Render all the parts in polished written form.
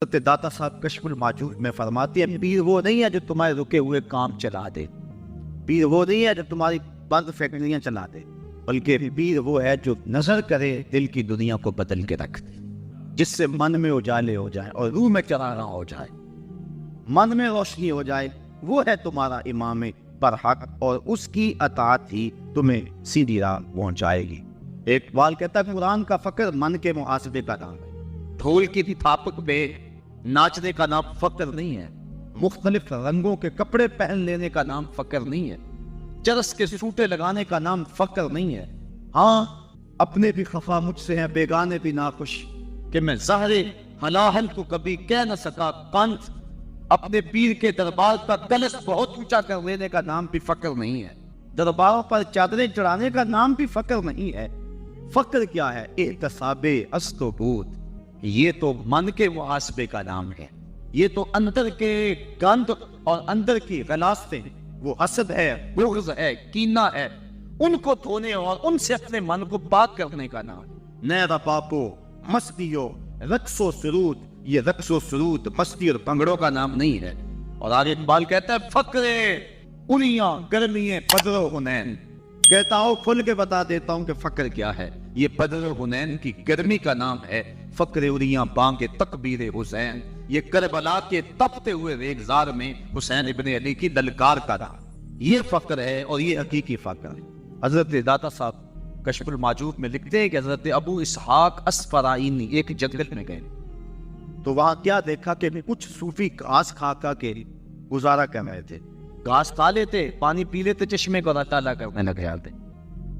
داتا صاحب کشف الماجوج میں فرماتی ہے پیر وہ نہیں ہے جو تمہارے رکے ہوئے کام چلا دے، پیر وہ نہیں ہے جو تمہاری بند فیکٹریاں چلا دے، بلکہ پیر وہ ہے جو نظر کرے دل کی دنیا کو بدل کے رکھ دے، جس سے من میں اجالے ہو جائے اور روح میں چراغاں ہو جائے، من میں روشنی ہو جائے۔ وہ ہے تمہارا امام برحق اور اس کی اطاعت ہی تمہیں سیدھی راہ پہنچائے گی۔ ایک اقبال کہتا ہے قرآن کا فقر من کے محاسبے کا نام ہے، ڈھول کی تھاپک میں ناچنے کا نام فقر نہیں ہے، مختلف رنگوں کے کپڑے پہن لینے کا نام فقر نہیں ہے، چرس کے سوٹے لگانے کا نام فقر نہیں ہے۔ ہاں، اپنے بھی خفا مجھ سے ہیں بیگانے بھی ناخوش، کہ میں ظاہر حلاحل کو کبھی کہہ نہ سکا قنت، اپنے پیر کے دربار کا کلش بہت اونچا کر لینے کا نام بھی فقر نہیں ہے، درباروں پر چادریں چڑھانے کا نام بھی فقر نہیں ہے۔ فقر کیا ہے؟ احتساب است و بود، یہ تو من کے محاسبے کا نام ہے، یہ تو اندر کے گند اور اندر کی غلاستیں، وہ حسد ہے، بغض ہے، کینہ ہے، ان کو دھونے اور ان سے اپنے من کو پاک کرنے کا نام ہے۔ نیرا پاپو مستی رقص و سرود، یہ رقص و سرود مستی اور بھنگڑوں کا نام نہیں ہے۔ اور آگے اقبال کہتا ہے فقرے انیاں گرمیے بدر و حنین، کہتا ہوں کھل کے بتا دیتا ہوں کہ فقر کیا ہے، یہ بدر و حنین کی گرمی کا نام ہے۔ فقر اریاں بانگے تکبیر حسین، یہ کربلا کے تپتے ہوئے ریگزار میں حسین ابن علی کی للکار کا نام، یہ فقر ہے اور یہ حقیقی فقر ہے۔ حضرت داتا صاحب کشف الماجوج میں لکھتے ہیں کہ حضرت ابو اسحاق اسفرائینی ایک جنگل میں گئے تو وہاں کیا دیکھا کہ کچھ صوفی گھاس کھا کے گزارا کر رہے تھے، گھاس کھا لیتے، پانی پی لیتے، چشمے کو اللہ تعالیٰ کرنے لگے آتے۔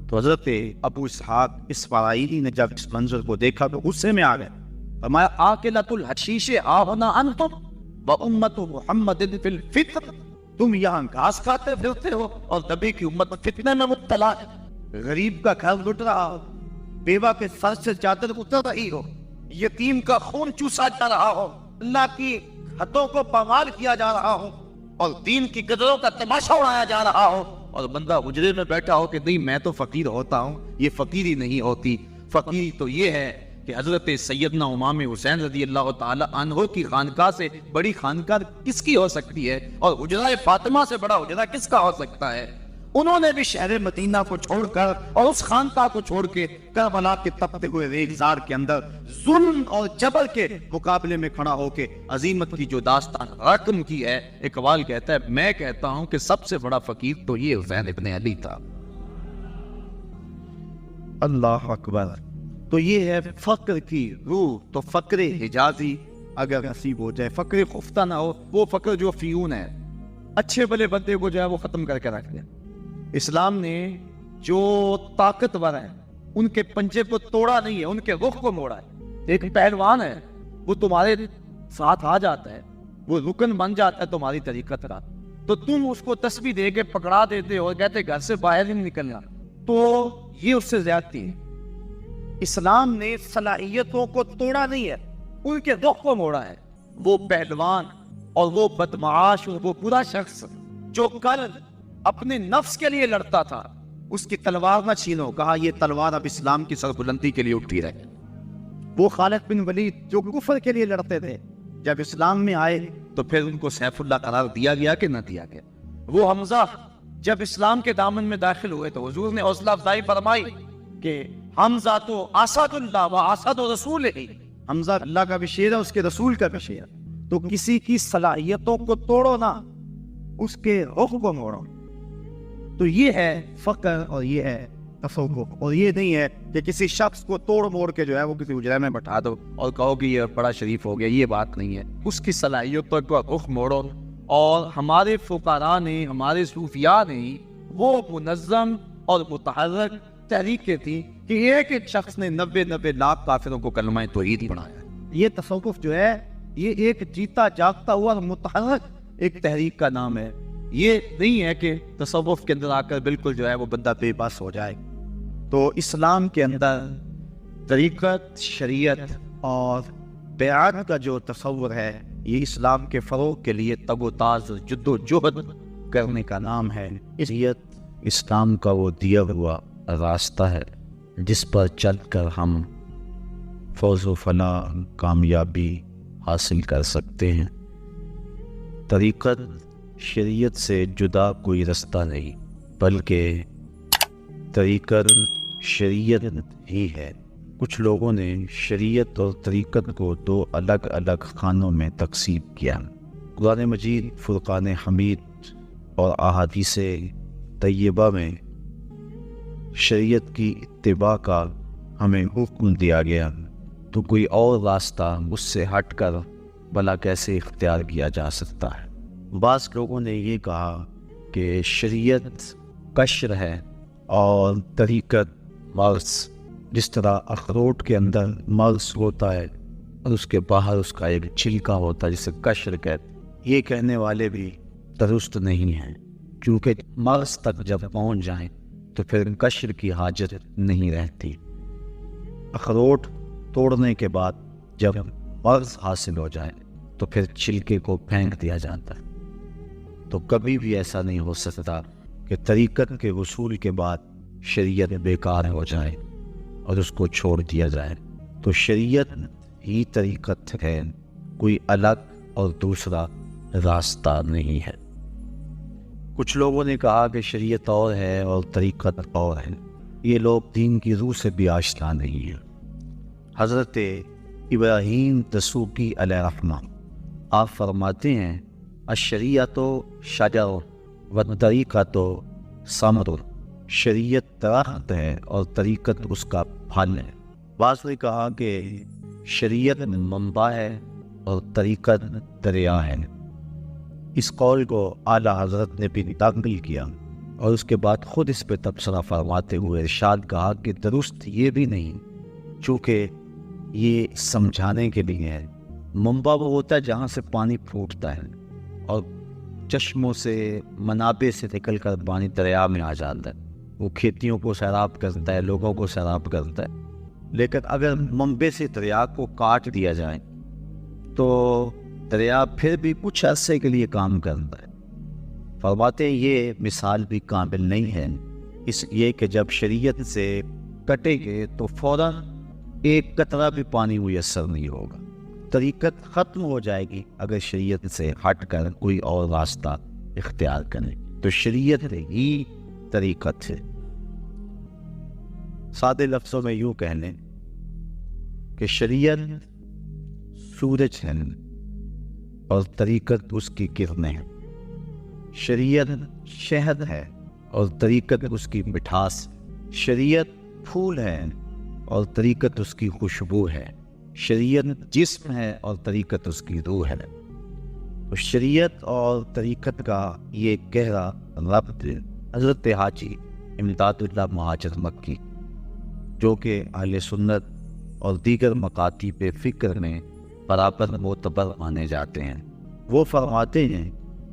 تو حضرت ابو اسحاق اسفرائینی نے جب اس منظر کو دیکھا تو غصے میں آ گئے، فرمایا آکلۃ الحشیش آہنا انتم و امت محمد فی الفطر، تم یہاں گھاس کھاتے پھرتے ہو اور نبی کی امت فتنے میں مبتلا ہے، غریب کا گھر لٹ رہا ہو، بیوہ کے سر سے چادر اتر رہی ہو، یتیم کا خون چوسا جا رہا ہو، اللہ کی حدوں کو پامال کیا جا رہا ہو اور دین کی قدروں کا تماشا اڑایا جا رہا ہو، اور بندہ حجرے میں بیٹھا ہو کہ نہیں میں تو فقیر ہوتا ہوں۔ یہ فقیری نہیں ہوتی، فقیری تو یہ ہے کہ حضرت سیدنا امام حسین رضی اللہ تعالی عنہ کی خانقاہ سے بڑی خانقاہ کس کی ہو سکتی ہے، اور حجرہ فاطمہ سے بڑا حجرہ کس کا ہو سکتا ہے؟ انہوں نے بھی شہر مدینہ کو چھوڑ کر اور اس خانقاہ کو چھوڑ کے کربلا کے تپتے ہوئے ریگزار کے اندر ظلم اور جبر کے مقابلے میں کھڑا ہو کے عظیمت کی جو داستان رقم کی ہے۔ اقبال کہتا ہے میں کہتا ہوں کہ سب سے بڑا فقیر تو یہ حسین ابن علی تھا۔ اللہ اکبر۔ تو یہ ہے فقر کی روح۔ تو فقر حجازی اگر نصیب ہو جائے، فقر خفتہ نہ ہو، وہ فقر جو فیون ہے، اچھے بلے بندے کو جو ہے وہ ختم کر کے رکھ دے۔ اسلام نے جو طاقتور ہیں ان کے پنجے کو توڑا نہیں ہے، ان کے رخ کو موڑا ہے۔ ایک پہلوان ہے، وہ تمہارے ساتھ آ جاتا ہے، وہ رکن بن جاتا ہے تمہاری طریقت کا، تو تم اس کو تسبیح دے کے پکڑا دیتے ہو، کہتے گھر سے باہر ہی نہیں نکلنا، تو یہ اس سے زیادتی ہے۔ اسلام نے صلاحیتوں کو توڑا نہیں ہے، ان کے رخ کو موڑا ہے۔ وہ پہلوان اور وہ بدمعاش اور وہ برا شخص جو کل اپنے نفس کے لیے لڑتا تھا، اس کی تلوار نہ چھینو، کہا یہ تلوار اب اسلام کی سربلندی کے لیے اٹھتی رہے۔ وہ خالد بن ولید جو کفر کے لیے لڑتے تھے، جب اسلام میں آئے تو پھر ان کو سیف اللہ قرار دیا گیا کہ نہ دیا گیا۔ وہ حمزہ جب اسلام کے دامن میں داخل ہوئے تو حضور نے حوصلہ افزائی فرمائی کہ حمزہ تو اسد اللہ و اسد رسول ہے، حمزہ اللہ کا بھی شیر ہے، اس کے رسول کا بھی شیر ہے۔ تو کسی کی صلاحیتوں کو توڑو نہ، اس کے رخ کو موڑو۔ تو یہ ہے فقر اور یہ ہے تصوف، اور یہ نہیں ہے کہ کسی شخص کو توڑ موڑ کے جو ہے وہ کسی حجرے میں بٹھا دو اور کہو کہ یہ بڑا شریف ہو گیا، یہ بات نہیں ہے۔ اس کی صلاحیتوں کو رخ موڑو۔ اور ہمارے فقراء نے، ہمارے صوفیاء نے وہ منظم اور متحرک تحریکیں تھیں کہ ایک ایک شخص نے 90 لاکھ کافروں کو کلمہ توحید پڑھایا۔ یہ تصوف جو ہے یہ ایک جیتا جاگتا ہوا اور متحرک ایک تحریک کا نام ہے۔ یہ نہیں ہے کہ تصوف کے اندر آ کر بالکل جو ہے وہ بندہ بے بس ہو جائے۔ تو اسلام کے اندر طریقت، شریعت اور بیعت کا جو تصور ہے، یہ اسلام کے فروغ کے لیے تگ و تاز، جد و جہد کرنے کا نام ہے۔ شریعت اسلام کا وہ دیا ہوا راستہ ہے جس پر چل کر ہم فوز و فلاح، کامیابی حاصل کر سکتے ہیں۔ طریقت شریعت سے جدا کوئی رستہ نہیں، بلکہ طریقت شریعت ہی ہے۔ کچھ لوگوں نے شریعت اور طریقت کو دو الگ الگ خانوں میں تقسیم کیا۔ قرآن مجید فرقان حمید اور احادیث طیبہ میں شریعت کی اتباع کا ہمیں حکم دیا گیا، تو کوئی اور راستہ اس سے ہٹ کر بھلا کیسے اختیار کیا جا سکتا ہے؟ بعض لوگوں نے یہ کہا کہ شریعت قشر ہے اور طریقت مغز، جس طرح اخروٹ کے اندر مغز ہوتا ہے اور اس کے باہر اس کا ایک چھلکا ہوتا ہے جسے قشر کہتے ہیں۔ یہ کہنے والے بھی درست نہیں ہیں، کیونکہ مغز تک جب پہنچ جائیں تو پھر قشر کی حاجت نہیں رہتی۔ اخروٹ توڑنے کے بعد جب مغز حاصل ہو جائے تو پھر چھلکے کو پھینک دیا جاتا ہے۔ تو کبھی بھی ایسا نہیں ہو سکتا کہ طریقت کے وصول کے بعد شریعت بیکار ہو جائے اور اس کو چھوڑ دیا جائے۔ تو شریعت ہی طریقت ہے، کوئی الگ اور دوسرا راستہ نہیں ہے۔ کچھ لوگوں نے کہا کہ شریعت اور ہے اور طریقت اور ہے۔ یہ لوگ دین کی روح سے بھی آشنا نہیں ہیں۔ حضرت ابراہیم دسوقی علیہ الرحمہ آپ فرماتے ہیں الشریعۃ شجر والطریقۃ ثمر، شریعت درخت ہے اور طریقت اس کا پھل ہے۔ بعض نے کہا کہ شریعت منبع ہے اور طریقت دریا ہے۔ اس قول کو اعلیٰ حضرت نے بھی نقل کیا اور اس کے بعد خود اس پہ تبصرہ فرماتے ہوئے ارشاد کہا کہ درست یہ بھی نہیں، چونکہ یہ سمجھانے کے لیے ہے۔ منبع وہ ہوتا ہے جہاں سے پانی پھوٹتا ہے اور چشموں سے منابع سے نکل کر پانی دریا میں آ جاتا ہے، وہ کھیتیوں کو سیراب کرتا ہے، لوگوں کو سیراب کرتا ہے۔ لیکن اگر منبع سے دریا کو کاٹ دیا جائے تو دریا پھر بھی کچھ عرصے کے لیے کام کرتا ہے۔ فرماتے ہیں یہ مثال بھی کامل نہیں ہے، اس لیے کہ جب شریعت سے کٹے گے تو فوراً ایک قطرہ بھی پانی میسر نہیں ہوگا۔ طریقت ختم ہو جائے گی اگر شریعت سے ہٹ کر کوئی اور راستہ اختیار کریں، تو شریعت ہی طریقت ہے۔ سادے لفظوں میں یوں کہہ لیں کہ شریعت سورج ہے اور طریقت اس کی کرنیں ہیں۔ شریعت شہد ہے اور طریقت اس کی مٹھاس ہے۔ شریعت پھول ہے اور طریقت اس کی خوشبو ہے۔ شریعت جسم ہے اور طریقت اس کی روح ہے۔ تو شریعت اور طریقت کا یہ گہرا ربط حضرت حاجی امداد اللہ مہاجر مکی، جو کہ اہل سنت اور دیگر مکاتب فکر میں برابر معتبر مانے جاتے ہیں، وہ فرماتے ہیں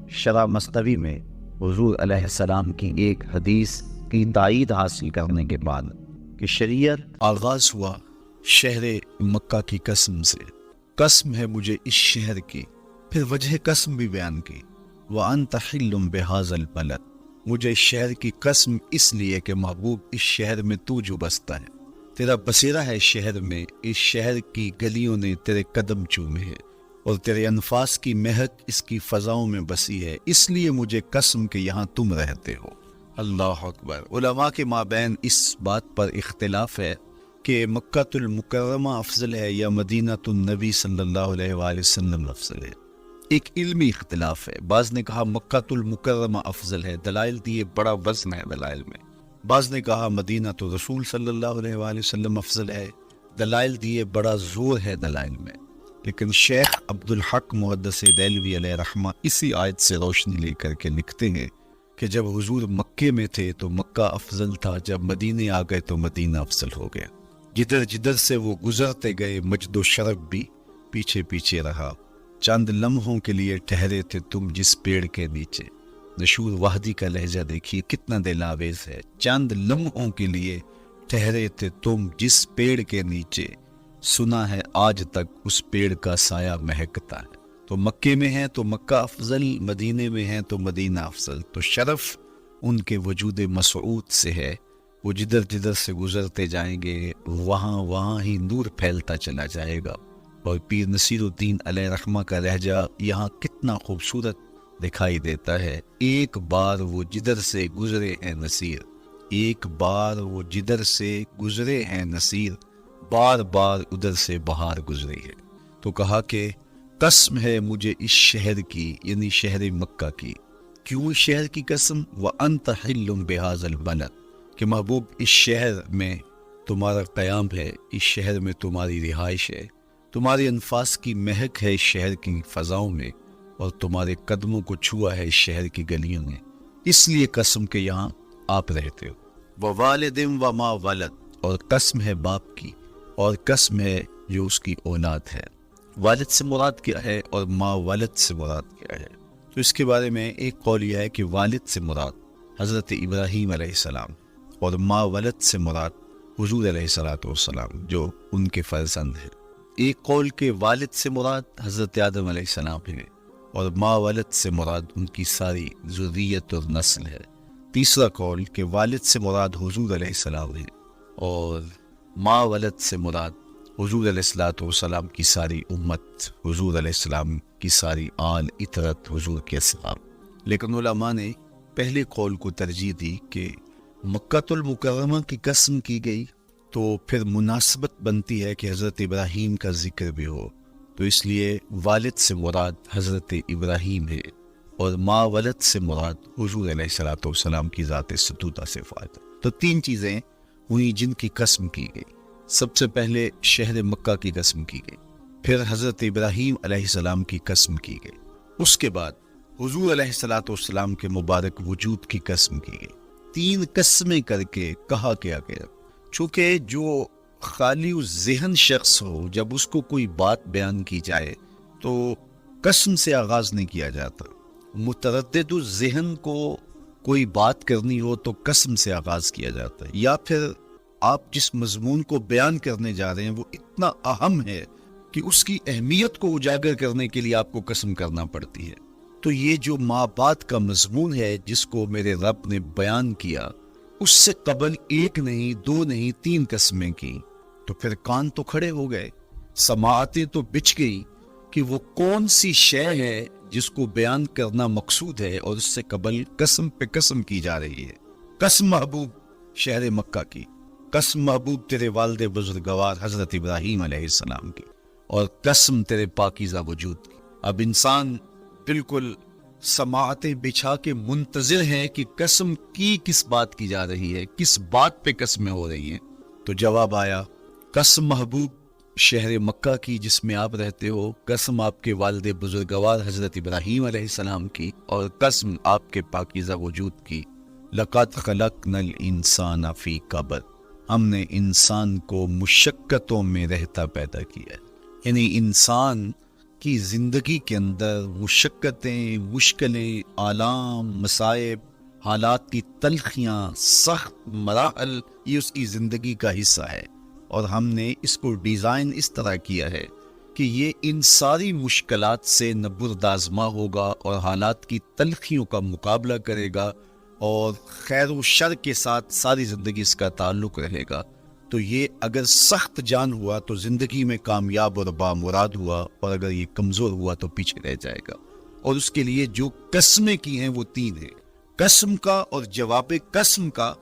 شرح مصنوی میں حضور علیہ السلام کی ایک حدیث کی تائید حاصل کرنے کے بعد کہ شریعت آغاز ہوا شہر مکہ کی قسم سے، قسم ہے مجھے اس شہر کی، پھر وجہ قسم بھی بیان کی، وَأَنْتَ حِلٌّ بِهَذَا الْبَلَدِ، مجھے اس شہر کی قسم اس لیے کہ محبوب اس شہر میں تو جو بستا ہے، تیرا بسیرا ہے اس شہر میں، اس شہر کی گلیوں نے تیرے قدم چومے ہیں اور تیرے انفاس کی مہک اس کی فضاؤں میں بسی ہے، اس لیے مجھے قسم کہ یہاں تم رہتے ہو۔ اللہ اکبر۔ علماء کے مابین اس بات پر اختلاف ہے کہ مکہ المکرمہ افضل ہے یا مدینہ النبی صلی اللہ علیہ وآلہ وسلم افضل ہے۔ ایک علمی اختلاف ہے، بعض نے کہا مکہ المکرمہ افضل ہے، دلائل دیے بڑا وزن ہے دلائل میں۔ بعض نے کہا مدینہ تو رسول صلی اللہ علیہ وآلہ وسلم افضل ہے، دلائل دیے بڑا زور ہے دلائل میں۔ لیکن شیخ عبدالحق محدث دہلوی علیہ رحمہ اسی آیت سے روشنی لے کر کے لکھتے ہیں کہ جب حضور مکے میں تھے تو مکہ افضل تھا، جب مدینے آ گئے تو مدینہ افضل ہو گیا۔ جدھر جدھر سے وہ گزرتے گئے مجد و شرف بھی پیچھے پیچھے رہا۔ چند لمحوں کے لیے ٹھہرے تھے تم جس پیڑ کے نیچے، نشور وحدی کا لہجہ دیکھیے کتنا دل آویز ہے۔ چند لمحوں کے لیے ٹھہرے تھے تم جس پیڑ کے نیچے، سنا ہے آج تک اس پیڑ کا سایہ مہکتا ہے۔ تو مکے میں ہیں تو مکہ افضل، مدینے میں ہیں تو مدینہ افضل۔ تو شرف ان کے وجود مسعود سے ہے، وہ جدھر جدھر سے گزرتے جائیں گے وہاں وہاں ہی نور پھیلتا چلا جائے گا۔ اور پیر نصیر الدین علیہ رحمہ کا لہجہ یہاں کتنا خوبصورت دکھائی دیتا ہے. ایک بار وہ جدھر سے گزرے ہیں نصیر، ایک بار وہ جدھر سے گزرے ہیں نصیر، بار بار ادھر سے بہار گزری ہے. تو کہا کہ قسم ہے مجھے اس شہر کی، یعنی شہر مکہ کی. کیوں اس شہر کی قسم؟ وَأَنْتَ حِلٌّ بِهَذَا الْبَلَدِ، کہ محبوب اس شہر میں تمہارا قیام ہے، اس شہر میں تمہاری رہائش ہے، تمہارے انفاس کی مہک ہے اس شہر کی فضاؤں میں، اور تمہارے قدموں کو چھوا ہے اس شہر کی گلیوں نے، اس لیے قسم کہ یہاں آپ رہتے ہو. وَوَالِدٍ وَمَا وَلَدَ، اور قسم ہے باپ کی، اور قسم ہے جو اس کی اولاد ہے. والد سے مراد کیا ہے اور ماں والد سے مراد کیا ہے؟ تو اس کے بارے میں ایک قول یہ ہے کہ والد سے مراد حضرت ابراہیم علیہ السلام، اور ماں والد سے مراد حضور علیہ السلام جو ان کے فرزند ہیں. ایک قول کہ والد سے مراد حضرت آدم علیہ السلام ہے، اور ماں والد سے مراد ان کی ساری ذریت اور نسل ہے. تیسرا قول کہ والد سے مراد حضور علیہ السلام ہے، اور ماں والد سے مراد حضور علیہ السلام کی ساری امت، حضور علیہ السلام کی ساری آل اطرت، حضور کے اصحاب. لیکن علماء نے پہلے قول کو ترجیح دی کہ مکہ المکرمہ کی قسم کی گئی تو پھر مناسبت بنتی ہے کہ حضرت ابراہیم کا ذکر بھی ہو، تو اس لیے والد سے مراد حضرت ابراہیم ہے، اور ماں والد سے مراد حضور علیہ السلام کی ذات ستودہ صفات. تو تین چیزیں ہوئی جن کی قسم کی گئی. سب سے پہلے شہر مکہ کی قسم کی گئی، پھر حضرت ابراہیم علیہ السلام کی قسم کی گئی، اس کے بعد حضور علیہ السلام کے مبارک وجود کی قسم کی گئی. تین قسمیں کر کے کہا کیا گیا. چونکہ جو خالی ذہن شخص ہو، جب اس کو کوئی بات بیان کی جائے تو قسم سے آغاز نہیں کیا جاتا. متردد ذہن کو کوئی بات کرنی ہو تو قسم سے آغاز کیا جاتا ہے، یا پھر آپ جس مضمون کو بیان کرنے جا رہے ہیں وہ اتنا اہم ہے کہ اس کی اہمیت کو اجاگر کرنے کے لیے آپ کو قسم کرنا پڑتی ہے. تو یہ جو ماں باپ کا مضمون ہے جس کو میرے رب نے بیان کیا، اس سے قبل ایک نہیں، دو نہیں، تین قسمیں کی. تو پھر کان تو کھڑے ہو گئے، سماعتیں تو بچھ گئی کہ وہ کون سی شے ہے جس کو بیان کرنا مقصود ہے، اور اس سے قبل قسم پہ قسم کی جا رہی ہے. قسم محبوب شہر مکہ کی، قسم محبوب تیرے والد بزرگوار حضرت ابراہیم علیہ السلام کی، اور قسم تیرے پاکیزہ وجود کی. اب انسان بالکل سماعتیں بچھا کے منتظر ہے کہ قسم کی کس بات کی جا رہی ہے، کس بات پہ قسمیں ہو رہی ہیں. تو جواب آیا، قسم محبوب شہر مکہ کی جس میں آپ رہتے ہو، قسم آپ کے والد بزرگوار حضرت ابراہیم علیہ السلام کی، اور قسم آپ کے پاکیزہ وجود کی. لَقَدْ خَلَقْنَا الْإِنسَانَ فِي كَبَدٍ، ہم نے انسان کو مشقتوں میں رہتا پیدا کیا. یعنی انسان کی زندگی کے اندر مشقتیں، مشکلیں، آلام، مصائب، حالات کی تلخیاں، سخت مراحل، یہ اس کی زندگی کا حصہ ہے. اور ہم نے اس کو ڈیزائن اس طرح کیا ہے کہ یہ ان ساری مشکلات سے نہ بردآزما ہوگا، اور حالات کی تلخیوں کا مقابلہ کرے گا، اور خیر و شر کے ساتھ ساری زندگی اس کا تعلق رہے گا. تو یہ اگر سخت جان ہوا تو زندگی میں کامیاب اور بامراد ہوا، اور اگر یہ کمزور ہوا تو پیچھے رہ جائے گا. اور اس کے لیے جو قسمیں کی ہیں وہ تین ہیں. قسم کا اور جواب قسم کا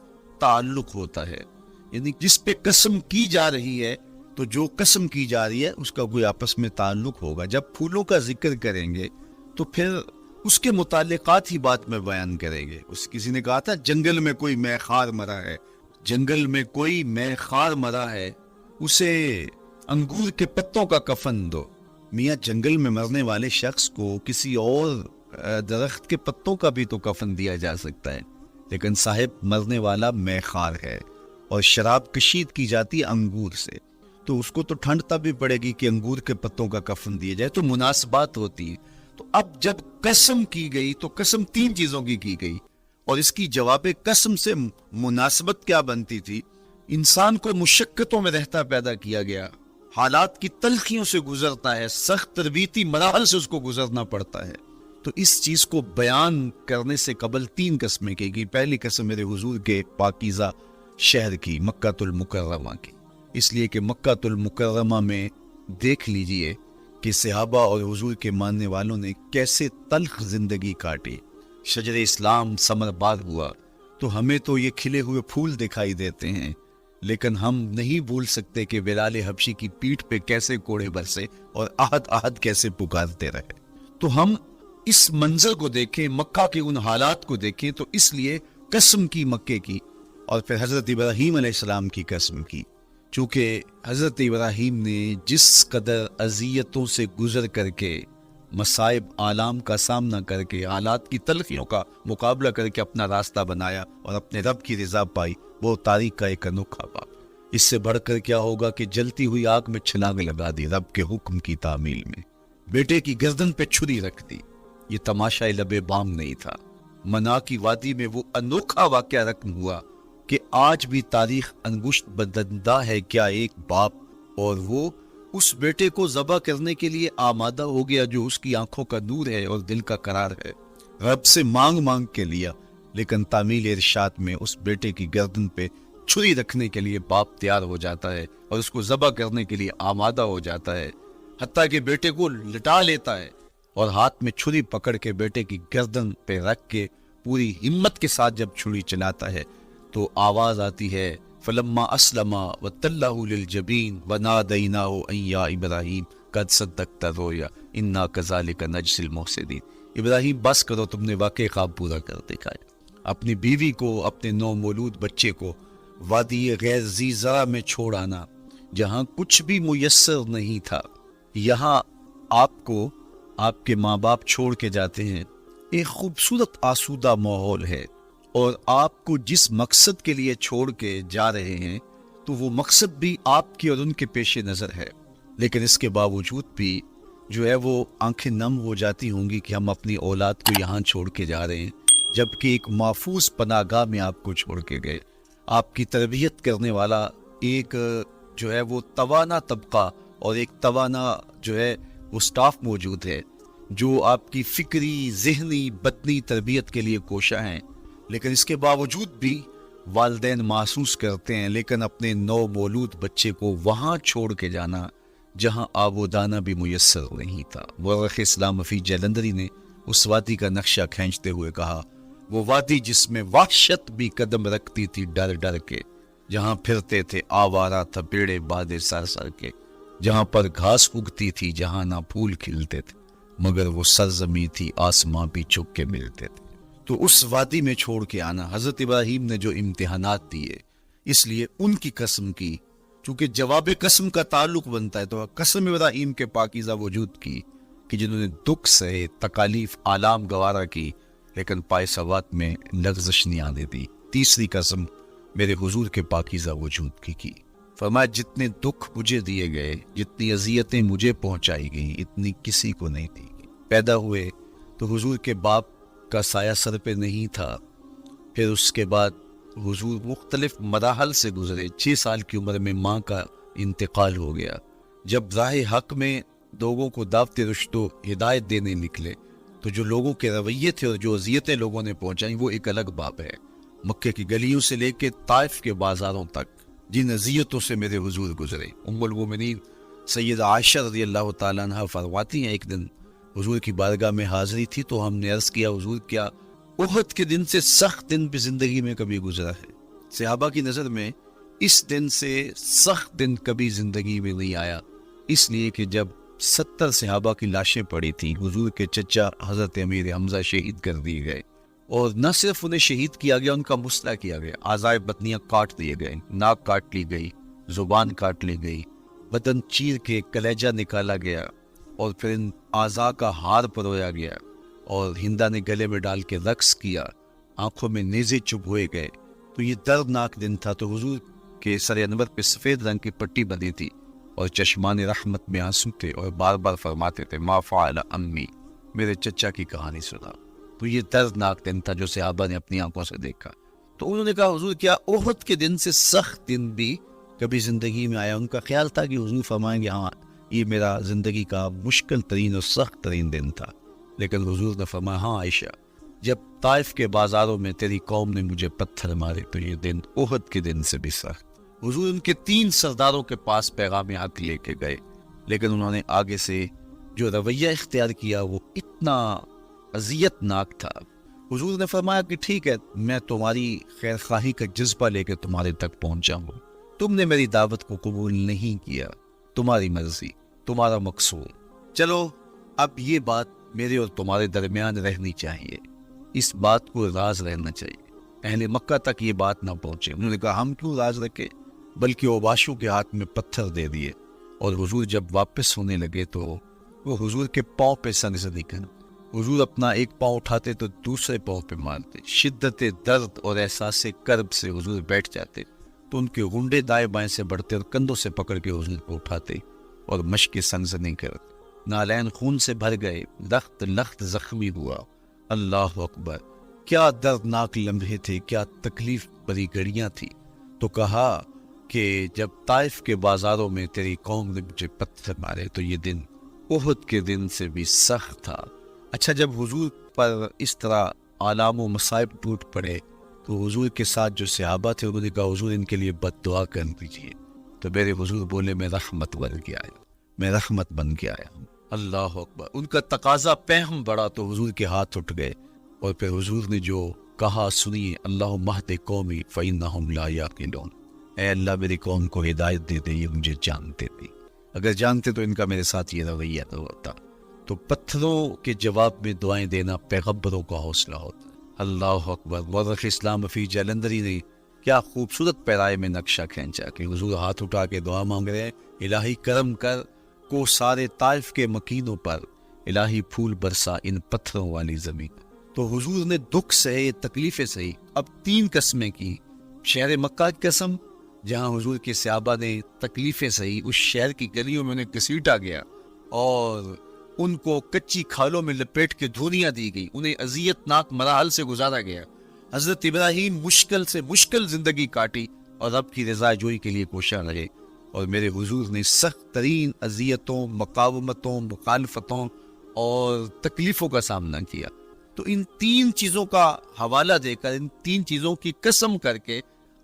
تعلق ہوتا ہے، یعنی جس پہ قسم کی جا رہی ہے تو جو قسم کی جا رہی ہے اس کا کوئی آپس میں تعلق ہوگا. جب پھولوں کا ذکر کریں گے تو پھر اس کے متعلقات ہی بات میں بیان کریں گے. کسی نے کہا تھا جنگل میں کوئی مے خار مرا ہے، جنگل میں کوئی مے خار مرا ہے، اسے انگور کے پتوں کا کفن دو. میاں جنگل میں مرنے والے شخص کو کسی اور درخت کے پتوں کا بھی تو کفن دیا جا سکتا ہے، لیکن صاحب مرنے والا مے خار ہے، اور شراب کشید کی جاتی ہے انگور سے، تو اس کو تو ٹھنڈ تب بھی پڑے گی کہ انگور کے پتوں کا کفن دیا جائے. تو مناسبات ہوتی ہے. تو اب جب قسم کی گئی تو قسم تین چیزوں کی گئی، اور اس کی جواب قسم سے مناسبت کیا بنتی تھی؟ انسان کو مشقتوں میں رہتا پیدا کیا گیا، حالات کی تلخیوں سے گزرتا ہے، سخت تربیتی مراحل سے اس کو گزرنا پڑتا ہے. تو اس چیز کو بیان کرنے سے قبل تین قسمیں کی گئی. پہلی قسم میرے حضور کے پاکیزہ شہر کی، مکہ المکرمہ کی، اس لیے کہ مکہ المکرمہ میں دیکھ لیجئے کہ صحابہ اور حضور کے ماننے والوں نے کیسے تلخ زندگی کاٹی. شجر اسلام ثمر بار ہوا تو ہمیں تو یہ کھلے ہوئے پھول دکھائی دیتے ہیں، لیکن ہم نہیں بھول سکتے کہ بلال حبشی کی پیٹھ پہ کیسے کوڑے برسے اور آہد آہد کیسے پکارتے رہے. تو ہم اس منظر کو دیکھیں، مکہ کے ان حالات کو دیکھیں، تو اس لیے قسم کی مکے کی اور پھر حضرت ابراہیم علیہ السلام کی قسم کی. چونکہ حضرت ابراہیم نے جس قدر اذیتوں سے گزر کر کے، مصائب آلام کا سامنا کر کے، حالات کی تلخیوں کا مقابلہ کر کے اپنا راستہ بنایا اور اپنے رب کی رضا پائی، وہ تاریخ کا ایک انوکھا باب. اس سے بڑھ کر کیا ہوگا کہ جلتی ہوئی آگ میں چھلانگ لگا دی رب کے حکم کی تعمیل میں، بیٹے کی گردن پہ چھری رکھ دی. یہ تماشا لب بام نہیں تھا. منا کی وادی میں وہ انوکھا واقعہ رقم ہوا کہ آج بھی تاریخ انگشت بدندہ ہے کیا ایک باپ، اور وہ اس بیٹے کو ذبح کرنے کے لیے آمادہ ہو گیا جو اس کی آنکھوں کا نور ہے اور دل کا قرار ہے. رب سے مانگ مانگ کے لیا، لیکن تعمیل ارشاد میں اس بیٹے کی گردن پہ چھری رکھنے کے لیے باپ تیار ہو جاتا ہے اور اس کو ذبح کرنے کے لیے آمادہ ہو جاتا ہے، حتیٰ کہ بیٹے کو لٹا لیتا ہے اور ہاتھ میں چھری پکڑ کے بیٹے کی گردن پہ رکھ کے پوری ہمت کے ساتھ جب چھری چلاتا ہے تو آواز آتی ہے فلما اسلم وتلہ للجبین ونادیناہ ان یا ابراہیم قد صدقت الرؤیا انا کذالک نجزی المحسنین. ابراہیم بس کرو، تم نے واقعی خواب پورا کر دکھایا. اپنی بیوی کو، اپنے نو مولود بچے کو وادی غیر ذی زرع میں چھوڑ آنا، جہاں کچھ بھی میسر نہیں تھا. یہاں آپ کو آپ کے ماں باپ چھوڑ کے جاتے ہیں، ایک خوبصورت آسودہ ماحول ہے، اور آپ کو جس مقصد کے لیے چھوڑ کے جا رہے ہیں تو وہ مقصد بھی آپ کے اور ان کے پیش نظر ہے. لیکن اس کے باوجود بھی جو ہے وہ آنکھیں نم ہو جاتی ہوں گی کہ ہم اپنی اولاد کو یہاں چھوڑ کے جا رہے ہیں، جبکہ ایک محفوظ پناہ گاہ میں آپ کو چھوڑ کے گئے. آپ کی تربیت کرنے والا ایک جو ہے وہ توانا طبقہ اور ایک توانا جو ہے وہ سٹاف موجود ہے جو آپ کی فکری، ذہنی، بدنی تربیت کے لیے کوشاں ہیں. لیکن اس کے باوجود بھی والدین محسوس کرتے ہیں، لیکن اپنے نو مولود بچے کو وہاں چھوڑ کے جانا جہاں آب و دانہ بھی میسر نہیں تھا. مورخ اسلام فی جلندری نے اس وادی کا نقشہ کھینچتے ہوئے کہا، وہ وادی جس میں وحشت بھی قدم رکھتی تھی ڈر ڈر کے، جہاں پھرتے تھے آوارہ تھپیڑے بادے سر سر کے، جہاں پر گھاس اگتی تھی، جہاں نہ پھول کھلتے تھے، مگر وہ سرزمین تھی آسماں بھی چھپ کے ملتے تھے. تو اس وادی میں چھوڑ کے آنا، حضرت ابراہیم نے جو امتحانات دیے، اس لیے ان کی قسم کی، چونکہ جواب قسم کا تعلق بنتا ہے، تو قسم ابراہیم کے پاکیزہ وجود کی کہ جنہوں نے دکھ سہے، تکالیف، آلام گوارا کی، لیکن پائے سوات میں لغزش نہیں آنے دی. تیسری قسم میرے حضور کے پاکیزہ وجود کی. فرمایا جتنے دکھ مجھے دیے گئے، جتنی اذیتیں مجھے پہنچائی گئیں، اتنی کسی کو نہیں دی گئی. پیدا ہوئے تو حضور کے باپ کا سایہ سر پہ نہیں تھا. پھر اس کے بعد حضور مختلف مراحل سے گزرے. 6 سال کی عمر میں ماں کا انتقال ہو گیا. جب راہ حق میں لوگوں کو دعوت رشد و ہدایت دینے نکلے تو جو لوگوں کے رویے تھے اور جو اذیتیں لوگوں نے پہنچائیں وہ ایک الگ باب ہے. مکے کی گلیوں سے لے کے طائف کے بازاروں تک جن اذیتوں سے میرے حضور گزرے. ام المومنین سیدہ عائشہ رضی اللہ تعالیٰ عنہ فرماتی ہیں ایک دن حضور کی بارگاہ میں حاضری تھی تو ہم نے عرض کیا حضور کیا احد کے دن سے سخت دن بھی زندگی میں کبھی گزرا ہے؟ صحابہ کی نظر میں اس دن سے سخت دن کبھی زندگی میں نہیں آیا، اس لیے کہ جب 70 صحابہ کی لاشیں پڑی تھیں، حضور کے چچا حضرت امیر حمزہ شہید کر دیے گئے، اور نہ صرف انہیں شہید کیا گیا، ان کا مسئلہ کیا گیا. اعضائے بدنیاں کاٹ دیے گئے، ناک کاٹ لی گئی، زبان کاٹ لی گئی، بدن چیر کے کلیجہ نکالا گیا، اور پھر ان اعضاء کا ہار پرویا گیا، اور ہندا نے گلے میں ڈال کے رقص کیا، آنکھوں میں نیزے چبھ ہوئے گئے. تو یہ دردناک دن تھا. تو حضور کے سر انور پہ سفید رنگ کی پٹی بندھی تھی اور چشمان رحمت میں آنسو تھے، اور بار بار فرماتے تھے ما فعل امی، میرے چچا کی کہانی سنا. تو یہ دردناک دن تھا جو صحابہ نے اپنی آنکھوں سے دیکھا. تو انہوں نے کہا حضور کیا احد کے دن سے سخت دن بھی کبھی زندگی میں آیا؟ ان کا خیال تھا کہ حضور فرمائیں گے ہاں یہ میرا زندگی کا مشکل ترین اور سخت ترین دن تھا. لیکن حضور نے فرمایا ہاں عائشہ، جب طائف کے بازاروں میں تیری قوم نے مجھے پتھر مارے تو یہ دن احد کے دن سے بھی سخت. حضور ان کے 3 سرداروں کے پاس پیغام حق لے کے گئے. لیکن انہوں نے آگے سے جو رویہ اختیار کیا وہ اتنا اذیت ناک تھا۔ حضور نے فرمایا کہ ٹھیک ہے، میں تمہاری خیر خواہی کا جذبہ لے کے تمہارے تک پہنچا ہوں، تم نے میری دعوت کو قبول نہیں کیا، تمہاری مرضی، تمہارا مقصود، چلو اب یہ بات میرے اور تمہارے درمیان رہنی چاہیے، اس بات کو راز رہنا چاہیے، اہل مکہ تک یہ بات نہ پہنچے۔ انہوں نے کہا ہم کیوں راز رکھے، بلکہ اوباشوں کے ہاتھ میں پتھر دے دیے، اور حضور جب واپس ہونے لگے تو وہ حضور کے پاؤں پہ سنگزنی کر، حضور اپنا ایک پاؤں اٹھاتے تو دوسرے پاؤں پہ مارتے، شدت درد اور احساس کرب سے حضور بیٹھ جاتے تو ان کے گنڈے دائیں بائیں سے بڑھتے اور کندھوں سے پکڑ کے حضور کو اٹھاتے اور مشق سنگزنی کرتے، نالین خون سے بھر گئے، لخت لخت زخمی ہوا۔ اللہ اکبر، کیا دردناک لمحے تھے، کیا تکلیف بری گھڑیاں تھی۔ تو کہا کہ جب طائف کے بازاروں میں تیری قوم نے مجھے پتھر مارے تو یہ دن احد کے دن سے بھی سخت تھا۔ اچھا، جب حضور پر اس طرح آلام و مصائب ٹوٹ پڑے تو حضور کے ساتھ جو صحابہ تھے انہوں نے کہا حضور ان کے لیے بد دعا کر دیجیے، تو میرے حضور بولے میں رحمت بن کے آیا، میں رحمت بن کے آیا ہوں۔ اللہ اکبر، ان کا تقاضا پہم بڑا تو حضور کے ہاتھ اٹھ گئے، اور پھر حضور نے جو کہا سنیے، اللہم اہد قومی فإنہم لا یعقلون، اے اللہ میری قوم کو ہدایت دے دے، یہ مجھے جانتے تھے، اگر جانتے تو ان کا میرے ساتھ یہ رویہ نہ ہوتا۔ تو پتھروں کے جواب میں دعائیں دینا پیغمبروں کا حوصلہ ہوتا ہے۔ اللہ اکبر، مورخ اسلام فی جلندری نے کیا خوبصورت پیرائے میں نقشہ کھینچا کہ حضور ہاتھ اٹھا کے دعا مانگ رہے ہیں، الہی کرم کر کو سارے طائف کے مکینوں پر، الہی پھول برسا ان پتھروں والی زمین۔ تو حضور نے دکھ سہے، تکلیفیں سہی، اب 3 قسمیں کی، شہر مکہ کی قسم جہاں حضور کے صحابہ نے تکلیفیں سہی، اس شہر کی گلیوں میں انہیں گھسیٹا گیا اور ان کو کچی کھالوں میں لپیٹ کے دھونیاں دی گئی، انہیں اذیت ناک مراحل سے گزارا گیا۔ حضرت ابراہیم مشکل سے مشکل زندگی کاٹی اور رب کی رضا جوئی کے لیے کوشاں رہے، اور میرے حضور نے سخت ترین اذیتوں، مقاومتوں، مخالفتوں اور تکلیفوں کا سامنا کیا۔ تو ان 3 چیزوں کا حوالہ دے کر، ان 3 چیزوں کی قسم کر کے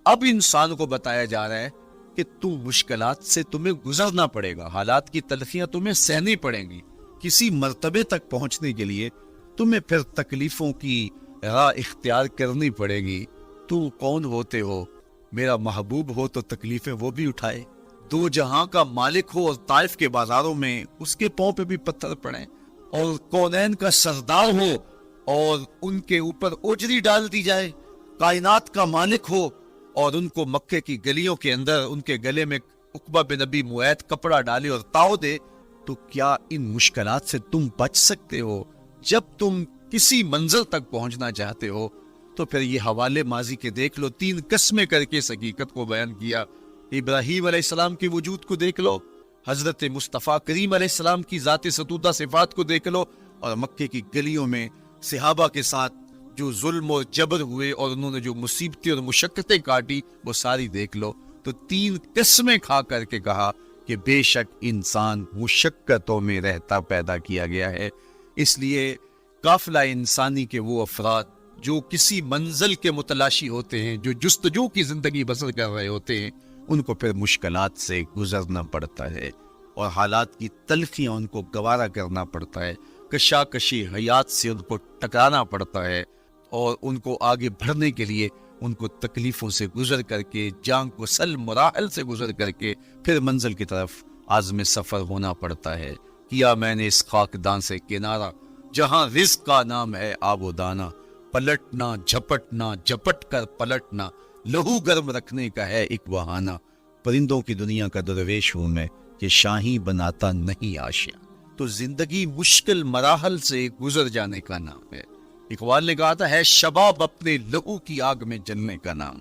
اب انسان کو بتایا جا رہا ہے کہ تم مشکلات سے تمہیں گزرنا پڑے گا، حالات کی تلخیاں تمہیں سہنی پڑیں گی، کسی مرتبے تک پہنچنے کے لیے تمہیں پھر تکلیفوں کی راہ اختیار کرنی پڑے گی۔ تم کون ہوتے ہو؟ میرا محبوب ہو تو تکلیفیں وہ بھی اٹھائے، 2 جہاں کا مالک ہو اور طائف کے بازاروں میں اس کے پاؤں پہ بھی پتھر پڑیں، اور کونین کا سردار ہو اور ان کے اوپر اجری ڈال دی جائے، کائنات کا مالک ہو اور ان کو مکے کی گلیوں کے اندر ان کے گلے میں عقبہ بن نبی معید کپڑا ڈالے اور تاؤ دے، تو کیا ان مشکلات سے تم بچ سکتے ہو؟ جب تم کسی منزل تک پہنچنا چاہتے ہو تو پھر یہ حوالے ماضی کے دیکھ لو، 3 قسمیں کر کے اس حقیقت کو بیان کیا۔ ابراہیم علیہ السلام کے وجود کو دیکھ لو، حضرت مصطفیٰ کریم علیہ السلام کی ذات ستودہ صفات کو دیکھ لو، اور مکے کی گلیوں میں صحابہ کے ساتھ جو ظلم و جبر ہوئے اور انہوں نے جو مصیبتیں اور مشقتیں کاٹی وہ ساری دیکھ لو۔ تو 3 قسمیں کھا کر کے کہا کہ بے شک انسان مشقتوں میں رہتا پیدا کیا گیا ہے، اس لیے قافلہ انسانی کے وہ افراد جو کسی منزل کے متلاشی ہوتے ہیں، جو جستجو کی زندگی بسر کر رہے ہوتے ہیں، ان کو پھر مشکلات سے گزرنا پڑتا ہے اور حالات کی تلخیاں ان کو گوارا کرنا پڑتا ہے، کشاکشی حیات سے ان کو ٹکرانا پڑتا ہے، اور ان کو آگے بڑھنے کے لیے ان کو تکلیفوں سے گزر کر کے، جان کو سل مراحل سے گزر کر کے پھر منزل کی طرف عازم سفر ہونا پڑتا ہے۔ کیا میں نے اس خاکدان سے کنارہ جہاں رزق کا نام ہے آب و دانا، پلٹنا جھپٹنا جھپٹ کر پلٹنا، لہو گرم رکھنے کا ہے ایک بہانہ، پرندوں کی دنیا کا درویش ہوں میں کہ شاہی بناتا نہیں آشیاں۔ تو زندگی مشکل مراحل سے گزر جانے کا نام ہے۔ اقبال نے کہا تھا ہے شباب اپنے لہو کی آگ میں جلنے کا نام۔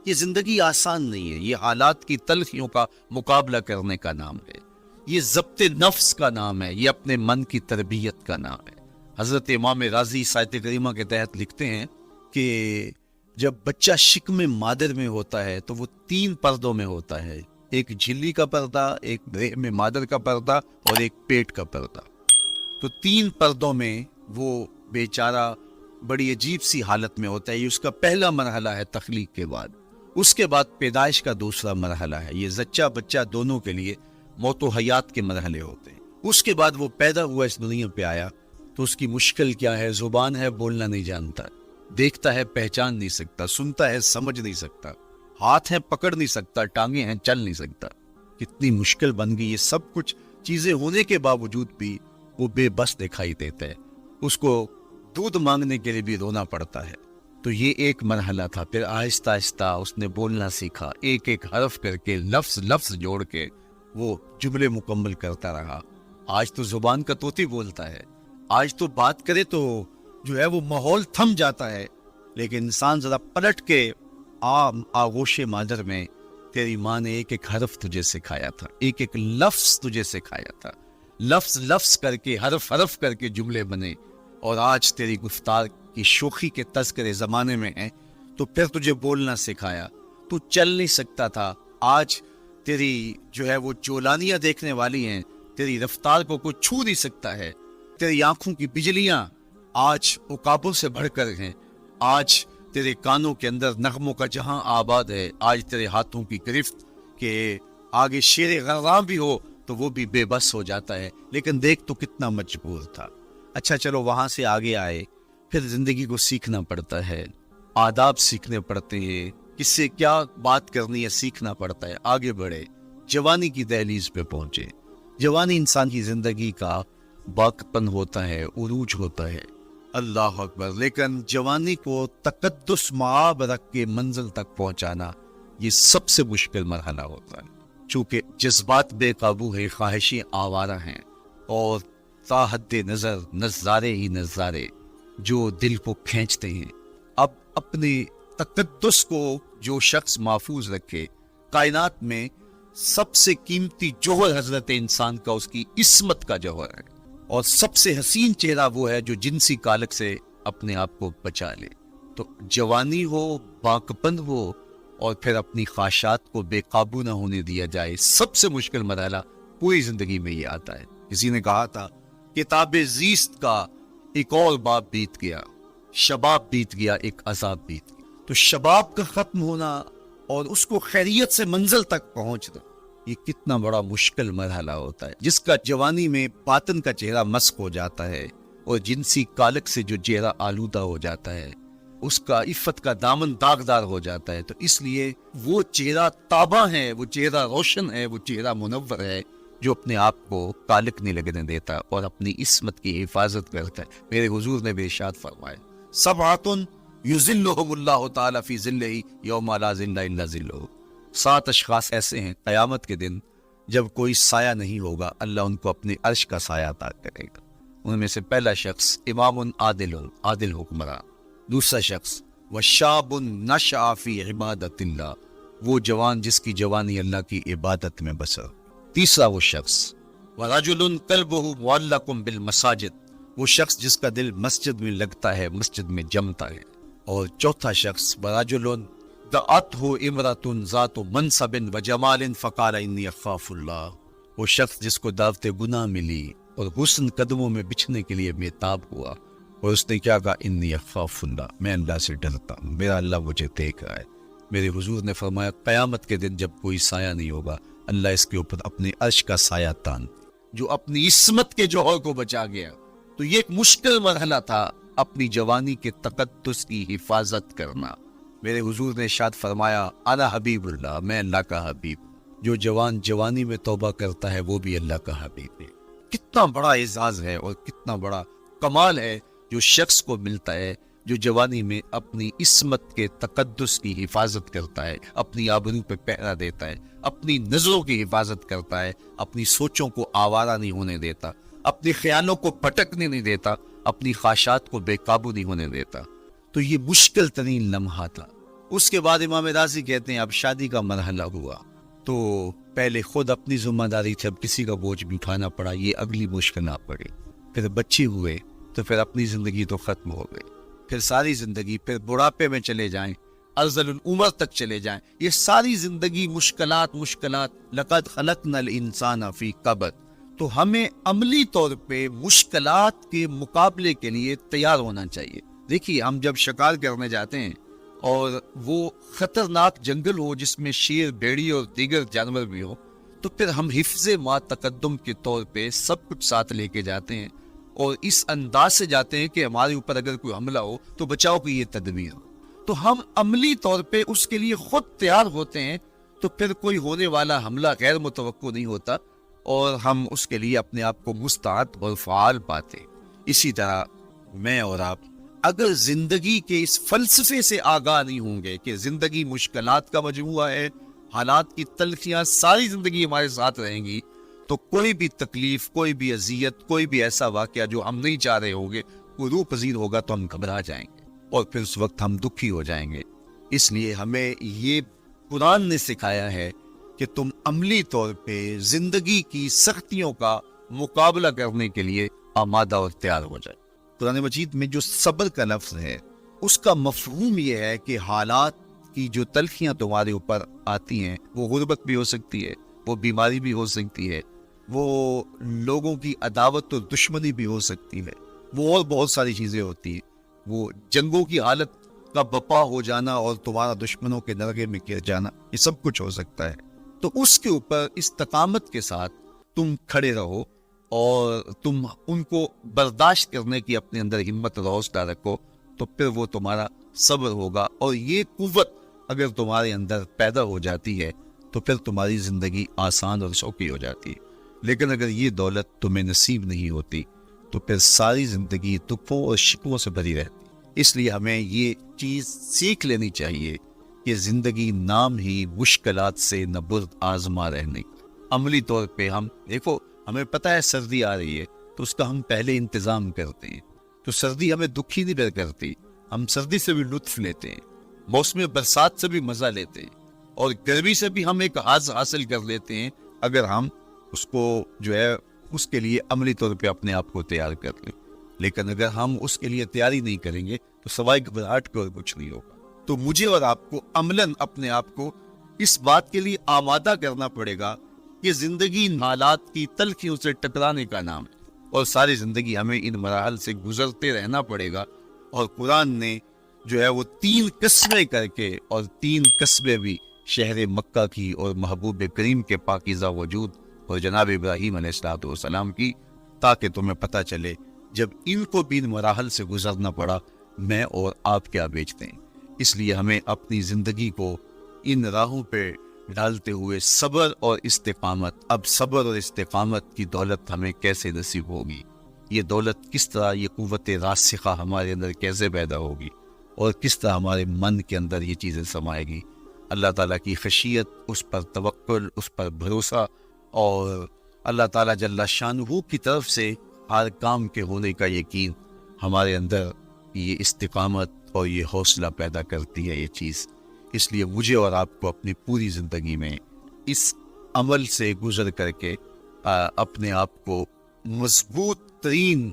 یہ زندگی آسان نہیں ہے، یہ حالات کی تلخیوں کا مقابلہ کرنے کا نام ہے، یہ ضبط نفس کا نام ہے، یہ اپنے من کی تربیت کا نام ہے۔ حضرت امام رازی سایت کریمہ کے تحت لکھتے ہیں کہ جب بچہ شکم مادر میں ہوتا ہے تو وہ 3 پردوں میں ہوتا ہے، ایک جھلی کا پردہ، ایک رحم مادر کا پردہ اور ایک پیٹ کا پردہ۔ تو 3 پردوں میں وہ بیچارہ بڑی عجیب سی حالت میں ہوتا ہے۔ یہ اس کا پہلا مرحلہ ہے تخلیق کے بعد، اس کے بعد پیدائش کا دوسرا مرحلہ ہے۔ یہ زچہ بچہ دونوں کے لیے موت و حیات کے مرحلے ہوتے ہیں. اس کے بعد وہ پیدا ہوا اس دنیا پہ آیا تو اس کی مشکل کیا ہے؟ زبان ہے بولنا نہیں جانتا، دیکھتا ہے پہچان نہیں سکتا، سنتا ہے سمجھ نہیں سکتا، ہاتھ ہے پکڑ نہیں سکتا، ٹانگیں ہیں چل نہیں سکتا. کتنی مشکل بن گئی. یہ سب کچھ چیزیں ہونے کے باوجود بھی وہ بے بس دکھائی دیتا ہے. اس کو دودھ مانگنے کے لیے بھی رونا پڑتا ہے. تو یہ ایک مرحلہ تھا. پھر آہستہ آہستہ اس نے بولنا سیکھا، ایک ایک حرف کر کے لفظ جوڑ کے وہ جملے مکمل کرتا رہا. آج تو زبان کا طوطی بولتا ہے، آج تو بات کرے تو جو ہے وہ ماحول تھم جاتا ہے. لیکن انسان ذرا پلٹ کے آغوش مادر میں تیری ماں نے ایک ایک حرف تجھے سکھایا تھا، ایک ایک لفظ تجھے سکھایا تھا، لفظ کر کے حرف کر کے جملے بنے. اور آج تیری گفتار کی شوخی کے تذکرے زمانے میں ہیں تو پھر تجھے بولنا سکھایا. تو چل نہیں سکتا تھا، آج تیری جو ہے وہ چولانیاں دیکھنے والی ہیں، تیری رفتار کو کوئی چھو نہیں سکتا ہے. تیری آنکھوں کی بجلیاں آج عقابوں سے بڑھ کر ہیں. آج تیرے کانوں کے اندر نغموں کا جہاں آباد ہے. آج تیرے ہاتھوں کی گرفت کہ آگے شیر غرام بھی ہو تو وہ بھی بے بس ہو جاتا ہے. لیکن دیکھ تو کتنا مجبور تھا. اچھا چلو وہاں سے آگے آئے، پھر زندگی کو سیکھنا پڑتا ہے، آداب سیکھنے پڑتے ہیں، کس سے کیا بات کرنی ہے سیکھنا پڑتا ہے. آگے بڑھے، جوانی کی دہلیز پہ پہنچے. جوانی انسان کی زندگی کا باقپن ہوتا ہے، عروج ہوتا ہے. اللہ اکبر. لیکن جوانی کو تقدس معاب رکھ کے منزل تک پہنچانا یہ سب سے مشکل مرحلہ ہوتا ہے. چونکہ جذبات بے قابو ہیں، خواہشیں آوارہ ہیں، اور تا حد نظر نظارے ہی نظارے جو دل کو کھینچتے ہیں. اب اپنے تقدس کو جو شخص محفوظ رکھے، کائنات میں سب سے قیمتی جوہر حضرت انسان کا اس کی عصمت کا جوہر ہے. اور سب سے حسین چہرہ وہ ہے جو جنسی کالک سے اپنے آپ کو بچا لے. تو جوانی ہو، باقپن ہو، اور پھر اپنی خواہشات کو بے قابو نہ ہونے دیا جائے. سب سے مشکل مرحلہ پوری زندگی میں یہ آتا ہے. کسی نے کہا تھا کتاب زیست کا ایک اور باب بیت گیا، شباب بیت گیا، ایک عذاب بیت گیا. تو شباب کا ختم ہونا اور اس کو خیریت سے منزل تک پہنچنا یہ کتنا بڑا مشکل مرحلہ ہوتا ہے. جس کا جوانی میں باطن کا چہرہ مسک ہو جاتا ہے اور جنسی کالک سے جو چہرہ آلودہ ہو جاتا ہے، اس کا عفت کا دامن داغدار ہو جاتا ہے. تو اس لیے وہ چہرہ تاباں ہے، وہ چہرہ روشن ہے، وہ چہرہ منور ہے جو اپنے آپ کو کالک نہیں لگنے دیتا اور اپنی عصمت کی حفاظت کرتا ہے. میرے حضور نے بے ارشاد فرمایا، سبعۃ یظلھم اللہ تعالی فی ظلہ یوم لا ظل الا ظلہ. 7 اشخاص ایسے ہیں قیامت کے دن جب کوئی سایہ نہیں ہوگا، اللہ ان کو اپنے عرش کا سایہ عطا کرے گا. ان میں سے پہلا شخص امام عادل حکمراں. دوسرا شخص وشاب نشأ فی عبادت اللہ، وہ جوان جس کی جوانی اللہ کی عبادت میں بسر. تیسرا وہ شخص ورجل قلبہ معلق بالمساجد، وہ شخص جس کا دل مسجد میں لگتا ہے، مسجد میں جمتا ہے. اور چوتھا شخص ورجل دعتہ امرأۃ ذات منصب وجمال فقال انی اخاف اللہ، وہ شخص جس کو دعوت گناہ ملی اور حسن قدموں میں بچھنے کے لیے بےتاب ہوا، اور اس نے کیا کہا، انی اخاف اللہ، میں اللہ سے ڈرتا ہوں، میرا اللہ مجھے دیکھ رہا ہے. میرے حضور نے فرمایا قیامت کے دن جب کوئی سایہ نہیں ہوگا، اللہ اس کے اوپر اپنے عرش کا سایہ تان، جو اپنی عصمت کے جوہر کو بچا گیا. تو یہ ایک مشکل مرحلہ تھا، اپنی جوانی کے تقدس کی حفاظت کرنا. میرے حضور نے ارشاد فرمایا انا حبیب اللہ، میں اللہ کا حبیب. جو جوان جوانی میں توبہ کرتا ہے وہ بھی اللہ کا حبیب ہے. کتنا بڑا اعزاز ہے اور کتنا بڑا کمال ہے جو شخص کو ملتا ہے جو جوانی میں اپنی عصمت کے تقدس کی حفاظت کرتا ہے، اپنی آبرو پہ پہرا دیتا ہے، اپنی نظروں کی حفاظت کرتا ہے، اپنی سوچوں کو آوارہ نہیں ہونے دیتا، اپنے خیالوں کو پھٹکنے نہیں دیتا، اپنی خواہشات کو بے قابو نہیں ہونے دیتا. تو یہ مشکل ترین لمحہ تھا. اس کے بعد امام راضی کہتے ہیں اب شادی کا مرحلہ ہوا تو پہلے خود اپنی ذمہ داری تھی، اب کسی کا بوجھ بھی اٹھانا پڑا، یہ اگلی مشکل آ پڑی. پھر بچے ہوئے تو پھر اپنی زندگی تو ختم ہو گئی، پھر ساری زندگی، پھر بڑھاپے میں چلے جائیں، ارذل العمر تک چلے جائیں، یہ ساری زندگی مشکلات. لقد خلقنا الانسان فی کبد. تو ہمیں عملی طور پہ مشکلات کے مقابلے کے لیے تیار ہونا چاہیے. دیکھیے ہم جب شکار کرنے جاتے ہیں اور وہ خطرناک جنگل ہو جس میں شیر، بھیڑی اور دیگر جانور بھی ہو، تو پھر ہم حفظ ما تقدم کے طور پہ سب کچھ ساتھ لے کے جاتے ہیں اور اس انداز سے جاتے ہیں کہ ہمارے اوپر اگر کوئی حملہ ہو تو بچاؤ کی یہ تدبیر ہو. تو ہم عملی طور پہ اس کے لیے خود تیار ہوتے ہیں, تو پھر کوئی ہونے والا حملہ غیر متوقع نہیں ہوتا اور ہم اس کے لیے اپنے آپ کو مستعد اور فعال پاتے. اسی طرح میں اور آپ اگر زندگی کے اس فلسفے سے آگاہ نہیں ہوں گے کہ زندگی مشکلات کا مجموعہ ہے, حالات کی تلخیاں ساری زندگی ہمارے ساتھ رہیں گی, تو کوئی بھی تکلیف, کوئی بھی اذیت, کوئی بھی ایسا واقعہ جو ہم نہیں چاہ رہے ہوں گے وہ روح پذیر ہوگا تو ہم گھبرا جائیں گے اور پھر اس وقت ہم دکھی ہو جائیں گے. اس لیے ہمیں یہ قرآن نے سکھایا ہے کہ تم عملی طور پہ زندگی کی سختیوں کا مقابلہ کرنے کے لیے آمادہ اور تیار ہو جائے. قرآن مجید میں جو صبر کا لفظ ہے اس کا مفہوم یہ ہے کہ حالات کی جو تلخیاں تمہارے اوپر آتی ہیں, وہ غربت بھی ہو سکتی ہے, وہ بیماری بھی ہو سکتی ہے, وہ لوگوں کی عداوت اور دشمنی بھی ہو سکتی ہے, وہ اور بہت ساری چیزیں ہوتی ہیں, وہ جنگوں کی حالت کا بپا ہو جانا اور تمہارا دشمنوں کے نرغے میں گر جانا, یہ سب کچھ ہو سکتا ہے. تو اس کے اوپر استقامت کے ساتھ تم کھڑے رہو اور تم ان کو برداشت کرنے کی اپنے اندر ہمت اور حوصلہ رکھو, تو پھر وہ تمہارا صبر ہوگا. اور یہ قوت اگر تمہارے اندر پیدا ہو جاتی ہے تو پھر تمہاری زندگی آسان اور شوقی ہو جاتی ہے. لیکن اگر یہ دولت تمہیں نصیب نہیں ہوتی تو پھر ساری زندگی دکھوں اور شکووں سے بھری رہتی. اس لیے ہمیں یہ چیز سیکھ لینی چاہیے کہ زندگی نام ہی مشکلات سے نبرد آزما رہنے کا. عملی طور پہ ہم دیکھو, ہمیں پتہ ہے سردی آ رہی ہے تو اس کا ہم پہلے انتظام کرتے ہیں, تو سردی ہمیں دکھی نہیں بھر کرتی, ہم سردی سے بھی لطف لیتے ہیں, موسم برسات سے بھی مزہ لیتے ہیں, اور گرمی سے بھی ہم ایک حاصل حاصل کر لیتے ہیں اگر ہم اس کو جو ہے اس کے لیے عملی طور پہ اپنے آپ کو تیار کر لیں. لیکن اگر ہم اس کے لیے تیاری نہیں کریں گے تو سوائے گھبراہٹ کے اور کچھ نہیں ہوگا. تو مجھے اور آپ کو عملاً اپنے آپ کو اس بات کے لیے آمادہ کرنا پڑے گا کہ زندگی حالات کی تلخیوں سے ٹکرانے کا نام ہے, اور ساری زندگی ہمیں ان مراحل سے گزرتے رہنا پڑے گا. اور قرآن نے جو ہے وہ 3 قسمیں کر کے, اور 3 قسمیں بھی شہر مکہ کی اور محبوب کریم کے پاکیزہ وجود اور جناب ابراہیم علیہ السلام کی, تاکہ تمہیں پتہ چلے جب ان کو بھی ان مراحل سے گزرنا پڑا میں اور آپ کیا بیچتے ہیں. اس لیے ہمیں اپنی زندگی کو ان راہوں پہ ڈالتے ہوئے صبر اور استقامت, اب صبر اور استقامت کی دولت ہمیں کیسے نصیب ہوگی, یہ دولت کس طرح, یہ قوت راسخہ ہمارے اندر کیسے پیدا ہوگی, اور کس طرح ہمارے من کے اندر یہ چیزیں سمائے گی. اللہ تعالیٰ کی خشیت, اس پر توکل, اس پر بھروسہ, اور اللہ تعالیٰ جل شانہ کی طرف سے ہر کام کے ہونے کا یقین ہمارے اندر یہ استقامت اور یہ حوصلہ پیدا کرتی ہے یہ چیز. اس لیے مجھے اور آپ کو اپنی پوری زندگی میں اس عمل سے گزر کر کے اپنے آپ کو مضبوط ترین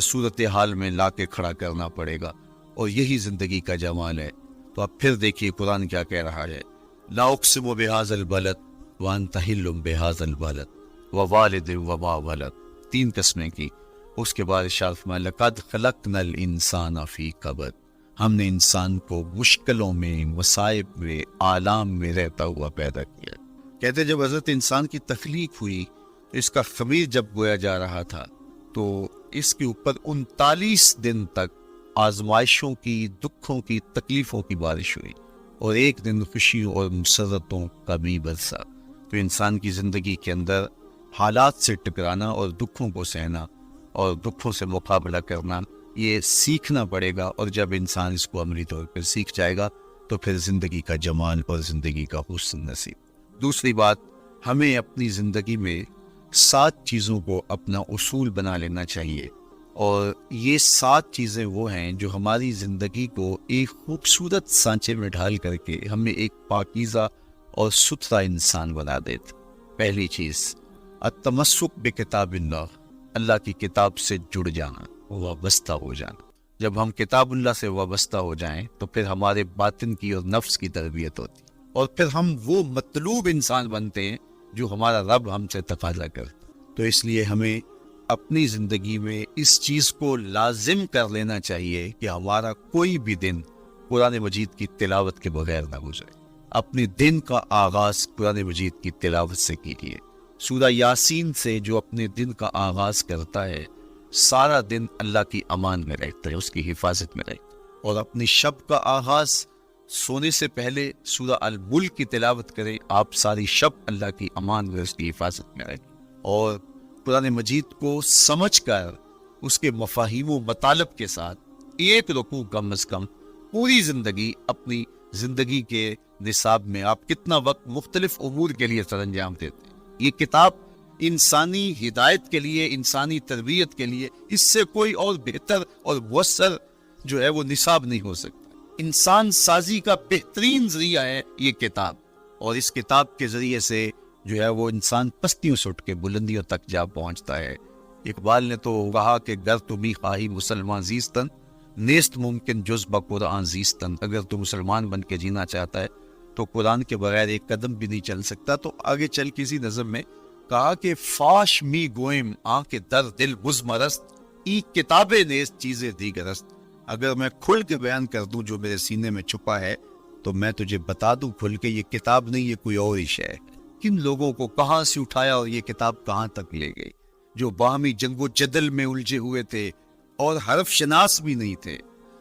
صورتحال میں لا کے کھڑا کرنا پڑے گا, اور یہی زندگی کا جمال ہے. تو اب پھر دیکھیے قرآن کیا کہہ رہا ہے, لا اقسم بہذا البلد وانت حل بہذا البلد ووالد وما ولد, 3 قسمیں کی. اس کے بعد ارشاد فرمایا لقد خلقنا الانسان فی کبد, ہم نے انسان کو مشکلوں میں, مصائب میں, آلام میں رہتا ہوا پیدا کیا. کہتے جب حضرت انسان کی تخلیق ہوئی تو اس کا خمیر جب بویا جا رہا تھا تو اس کے اوپر 39 دن تک آزمائشوں کی, دکھوں کی, تکلیفوں کی بارش ہوئی, اور 1 دن خوشیوں اور مسرتوں کا بھی برسا. تو انسان کی زندگی کے اندر حالات سے ٹکرانا اور دکھوں کو سہنا اور دکھوں سے مقابلہ کرنا یہ سیکھنا پڑے گا. اور جب انسان اس کو عملی طور پر سیکھ جائے گا تو پھر زندگی کا جمال اور زندگی کا حسن نصیب. دوسری بات, ہمیں اپنی زندگی میں 7 چیزوں کو اپنا اصول بنا لینا چاہیے, اور یہ 7 چیزیں وہ ہیں جو ہماری زندگی کو ایک خوبصورت سانچے میں ڈھال کر کے ہمیں ایک پاکیزہ اور ستھرا انسان بنا دیتے. پہلی چیز التمسک بکتاب اللہ, اللہ کی کتاب سے جڑ جانا, وابستہ ہو جانا. جب ہم کتاب اللہ سے وابستہ ہو جائیں تو پھر ہمارے باطن کی اور نفس کی تربیت ہوتی, اور پھر ہم وہ مطلوب انسان بنتے ہیں جو ہمارا رب ہم سے تقاضا کرتا. تو اس لیے ہمیں اپنی زندگی میں اس چیز کو لازم کر لینا چاہیے کہ ہمارا کوئی بھی دن قرآن مجید کی تلاوت کے بغیر نہ گزرے. اپنے دن کا آغاز قرآن مجید کی تلاوت سے کیجیے. سورہ یاسین سے جو اپنے دن کا آغاز کرتا ہے سارا دن اللہ کی امان میں رہتا ہے، اس کی حفاظت میں رہتا ہے، اور اپنی شب کا آغاز سونے سے پہلے سورہ الملک کی تلاوت کرے، آپ ساری شب اللہ کی امان میں، اس کی حفاظت میں رہیں، اور قرآن مجید کو سمجھ کر اس کے مفاہیم و مطالب کے ساتھ ایک رکوع کم از کم پوری زندگی، اپنی زندگی کے نصاب میں آپ کتنا وقت مختلف امور کے لیے سر انجام دیتے ہیں۔ یہ کتاب انسانی ہدایت کے لیے، انسانی تربیت کے لیے، اس سے کوئی اور بہتر اور مؤثر جو ہے وہ نصاب نہیں ہو سکتا۔ انسان سازی کا بہترین ذریعہ ہے یہ کتاب، اور اس کتاب کے ذریعے سے جو ہے وہ انسان پستیوں سے اٹھ کے بلندیوں تک جا پہنچتا ہے۔ اقبال نے تو کہا کہ گر تمہیں خواہی مسلمان زیستن، نیست ممکن جز بقرآن زیستن، اگر تو مسلمان بن کے جینا چاہتا ہے تو قرآن کے بغیر ایک قدم بھی نہیں چل سکتا۔ تو آگے چل کسی نظم میں کہا کہ فاش می گوئم آنکھ در دل مزمرست، ای کتابیں نیست چیزیں دیگرست، اگر میں کھل کے بیان کر دوں جو میرے سینے میں چھپا ہے تو میں تجھے بتا دوں کھل کے یہ کتاب نہیں، یہ کوئی اور ہی شے ہے۔ کن لوگوں کو کہاں سے اٹھایا اور یہ کتاب کہاں تک لے گئی، جو باہمی جنگ و جدل میں الجھے ہوئے تھے اور حرف شناس بھی نہیں تھے،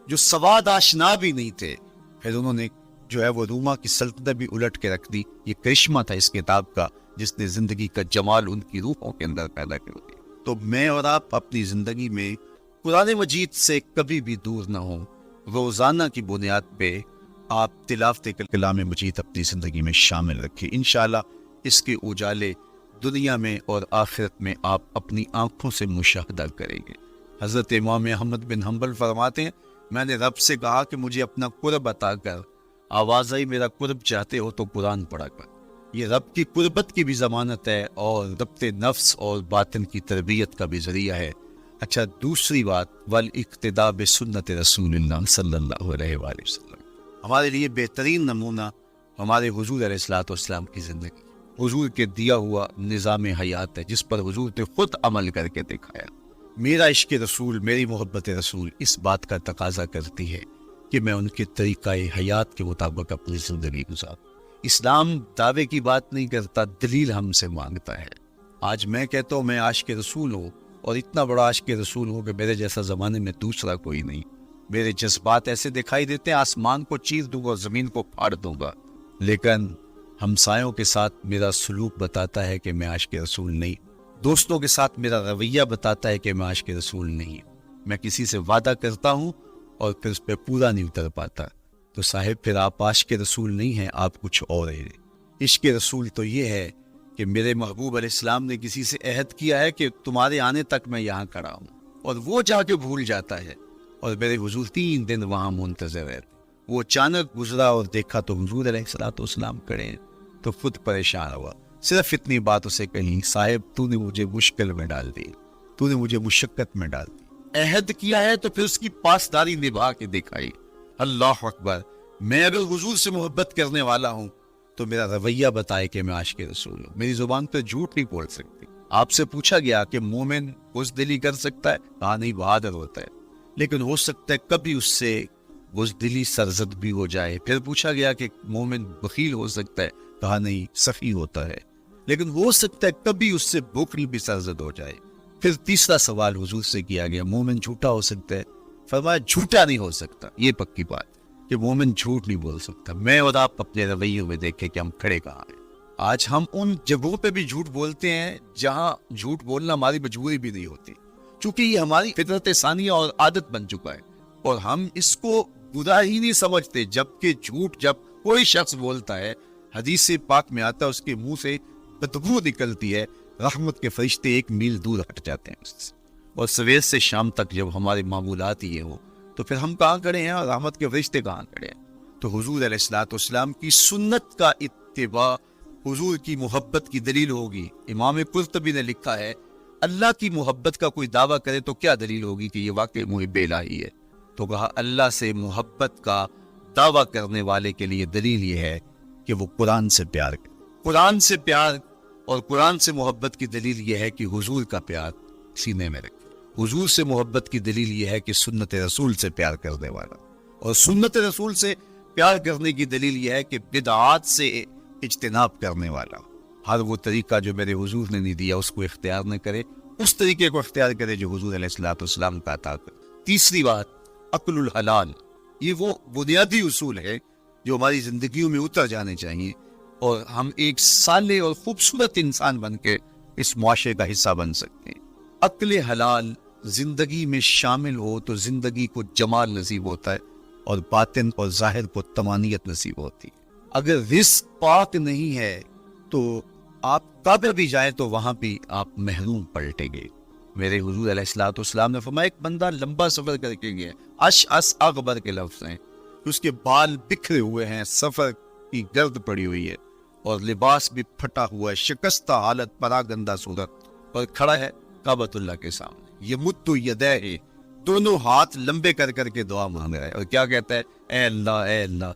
جو سواد آشنا بھی نہیں تھے، پھر انہوں نے جو ہے وہ روما کی سلطنت بھی الٹ کے رکھ دی۔ یہ کرشمہ تھا اس کتاب کا جس نے زندگی کا جمال ان کی روحوں کے اندر پیدا کر دیا۔ تو میں اور آپ اپنی زندگی میں قرآن مجید سے کبھی بھی دور نہ ہوں، روزانہ کی بنیاد پہ آپ تلاوت کلام مجید اپنی زندگی میں شامل رکھیں۔ انشاءاللہ اس کے اجالے دنیا میں اور آخرت میں آپ اپنی آنکھوں سے مشاہدہ کریں گے۔ حضرت امام احمد بن حنبل فرماتے ہیں، میں نے رب سے کہا کہ مجھے اپنا قرب عطا کر، آواز آئی میرا قرب چاہتے ہو تو قرآن پڑھا کر۔ یہ رب کی قربت کی بھی ضمانت ہے اور ربط نفس اور باطن کی تربیت کا بھی ذریعہ ہے۔ اچھا، دوسری بات، والاقتداء بسنت رسول اللہ صلی اللہ علیہ وآلہ وسلم، ہمارے لیے بہترین نمونہ ہمارے حضور علیہ الصلوۃ والسلام کی زندگی، حضور کے دیا ہوا نظام حیات ہے جس پر حضور نے خود عمل کر کے دکھایا۔ میرا عشق رسول، میری محبت رسول اس بات کا تقاضا کرتی ہے کہ میں ان کے طریقہ حیات کے مطابق اپنی زندگی گزاروں۔ اسلام دعوے کی بات نہیں کرتا، دلیل ہم سے مانگتا ہے۔ آج میں کہتا ہوں میں عاشق رسول ہوں، اور اتنا بڑا عاشق رسول ہوں کہ میرے جیسا زمانے میں دوسرا کوئی نہیں۔ میرے جذبات ایسے دکھائی دیتے ہیں آسمان کو چیر دوں گا اور زمین کو پھاڑ دوں گا، لیکن ہمسایوں کے ساتھ میرا سلوک بتاتا ہے کہ میں عاشق رسول نہیں، دوستوں کے ساتھ میرا رویہ بتاتا ہے کہ میں عاشق رسول نہیں۔ میں کسی سے وعدہ کرتا ہوں اور پھر اس پہ پورا نہیں اتر پاتا، تو صاحب پھر آپ عاشق رسول نہیں ہیں، آپ کچھ اور ہیں۔ عشق رسول تو یہ ہے کہ میرے محبوب علیہ السلام نے کسی سے عہد کیا ہے کہ تمہارے آنے تک میں یہاں کھڑا ہوں، اور وہ جا کے بھول جاتا ہے، اور میرے حضور 3 دن وہاں منتظر رہتے۔ وہ اچانک گزرا اور دیکھا تو حضور علیہ الصلوۃ والسلام کھڑے ہیں، تو خود پریشان ہوا، صرف اتنی بات اسے کہیں، صاحب تو نے مجھے مشکل میں ڈال دی، تو نے مجھے مشقت میں ڈال دی۔ عہد کیا ہے تو پھر اس کی پاسداری نبھا کے دکھائی۔ اللہ اکبر! میں اگر حضور سے محبت کرنے والا ہوں تو میرا رویہ بتائے کہ میں عاشق رسول ہوں۔ میری زبان پہ جھوٹ نہیں بول سکتی۔ آپ سے پوچھا گیا کہ مومن بزدلی کر سکتا ہے؟ کہا نہیں، بہادر ہوتا ہے، لیکن ہو سکتا ہے کبھی اس سے بزدلی سرزد بھی ہو جائے۔ پھر پوچھا گیا کہ مومن بخیل ہو سکتا ہے؟ کہا نہیں، سخی ہوتا ہے، لیکن ہو سکتا ہے کبھی اس سے بخل بھی سرزد ہو جائے۔ پھر تیسرا سوال حضور سے کیا گیا، مومن جھوٹا ہو سکتا ہے؟ فرمایا جھوٹا نہیں ہو سکتا، یہ پکی بات کہ مومن جھوٹ نہیں بول سکتا۔ میں اور آپ اپنے رویوں میں دیکھیں کہ ہم کھڑے کہاں ہیں۔ آج ہم ان جگہوں پہ بھی جھوٹ بولتے ہیں جہاں جھوٹ بولنا ہماری مجبوری بھی نہیں ہوتی، چونکہ یہ ہماری فطرت ثانیہ اور عادت بن چکا ہے، اور ہم اس کو برا ہی نہیں سمجھتے۔ جبکہ جھوٹ جب کوئی شخص بولتا ہے، حدیث پاک میں آتا ہے اس کے منہ سے بدبو نکلتی ہے، رحمت کے فرشتے 1 میل دور ہٹ جاتے ہیں اس سے۔ اور سویر سے شام تک جب ہمارے معمولات یہ ہوں تو پھر ہم کہاں کھڑے ہیں اور رحمت کے فرشتے کہاں کھڑے ہیں؟ تو حضور علیہ الصلوۃ والسلام کی سنت کا اتباع حضور کی محبت کی دلیل ہوگی۔ امام قرطبی نے لکھا ہے، اللہ کی محبت کا کوئی دعویٰ کرے تو کیا دلیل ہوگی کہ یہ واقعی محب الہی ہے؟ تو کہا اللہ سے محبت کا دعویٰ کرنے والے کے لیے دلیل یہ ہے کہ وہ قرآن سے پیار کرے۔ قرآن سے پیار اور قرآن سے محبت کی دلیل یہ ہے کہ حضور کا پیار سینے میں رکھے۔ حضور سے محبت کی دلیل یہ ہے کہ سنت رسول سے پیار کرنے والا، اور سنت رسول سے پیار کرنے کی دلیل یہ ہے کہ بدعات سے اجتناب کرنے والا۔ ہر وہ طریقہ جو میرے حضور نے نہیں دیا اس کو اختیار نہ کرے، اس طریقے کو اختیار کرے جو حضور علیہ الصلوۃ والسلام کا عطا کرے۔ تیسری بات، عقل الحلال، یہ وہ بنیادی اصول ہے جو ہماری زندگیوں میں اتر جانے چاہیے اور ہم ایک صالح اور خوبصورت انسان بن کے اس معاشرے کا حصہ بن سکتے ہیں۔ عقل حلال زندگی میں شامل ہو تو زندگی کو جمال نصیب ہوتا ہے اور باطن اور ظاہر کو طمانینت نصیب ہوتی ہے۔ اگر رزق پاک نہیں ہے تو آپ قبر بھی جائیں تو وہاں بھی آپ محروم پلٹیں گے۔ میرے حضور علیہ الصلوۃ والسلام نے فرمایا ایک بندہ لمبا سفر کر کے گیا، اشعث اغبر کے لفظ ہیں، اس کے بال بکھرے ہوئے ہیں، سفر کی گرد پڑی ہوئی ہے اور لباس بھی پھٹا ہوا ہے، شکستہ حالت، پراگندہ صورت، اور کھڑا ہے کعبۃ اللہ کے سامنے، یہ مد یدیہ، دونوں ہاتھ لمبے کر کر کے دعا مانگ رہا ہے اور کیا کہتا ہے، اے اللہ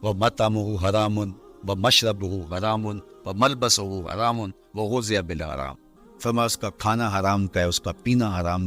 ومطعمہ حرام ومشربہ حرام وملبسہ حرام وغذی بالحرام، فرما اس کا کھانا حرام کا ہے، اس کا پینا حرام